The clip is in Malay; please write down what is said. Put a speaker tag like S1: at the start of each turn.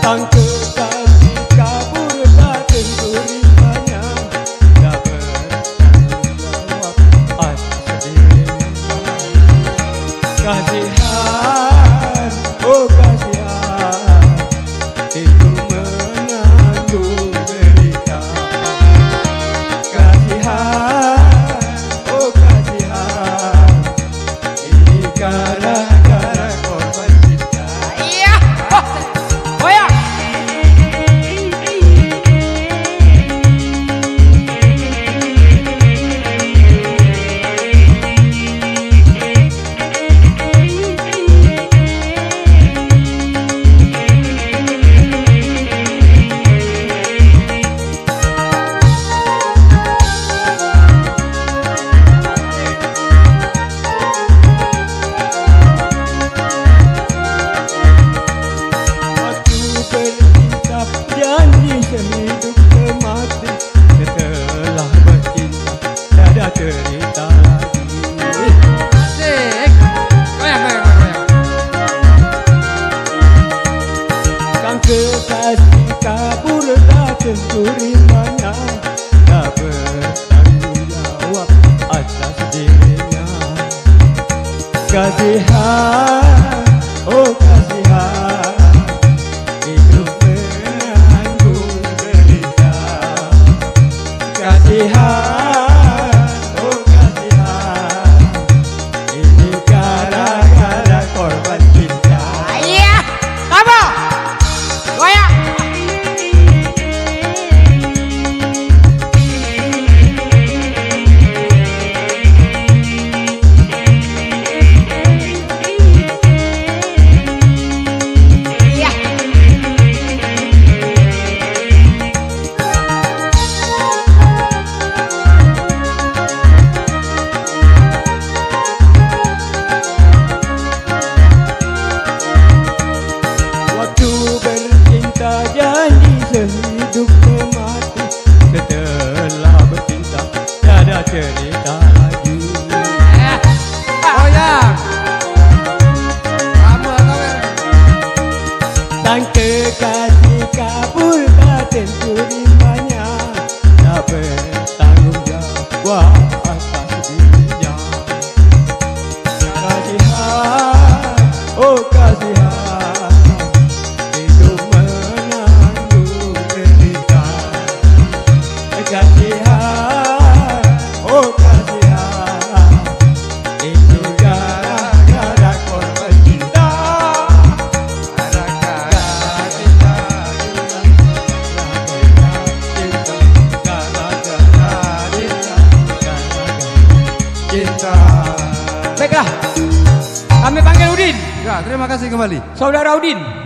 S1: Sang kekasih kabur tak tentu rimanya, tak bertanggung jawab atas dirinya. Kasihan, oh kasihan, itu menanggung derita. Kasihan, oh kasihan, ini gara-gara korban cinta.
S2: Iya. Goyang.
S1: Janji sehidup semati, setelah bercinta tiada cerita lagi.
S2: Asik. Goyang.
S1: Sang kekasih kabur tak tentu rimanya, tak bertanggung jawab atas dirinya. Kasihan, oh kasihan, hidup menanggung derita. Kasihan, oh kasihan, ini gara-gara korban cinta.
S2: Iya. Apa? Goyang. Iya.
S1: Waktu bercinta janji sehidup semati, setelah bercinta tiada cerita lagi.
S2: Goyang. Kamu goyang.
S1: Sang kekasih kabur tak tentu rimanya, tak bertanggung jawab atas dirinya. Kasihan, oh kasihan, hidup menanggung derita. Kasihan, oh kasihan, itu gara-gara korban cinta. Gara-gara cinta, cinta.
S2: Baiklah. Kami panggil Udin.
S3: Ya, terima kasih kembali.
S2: Saudara Udin.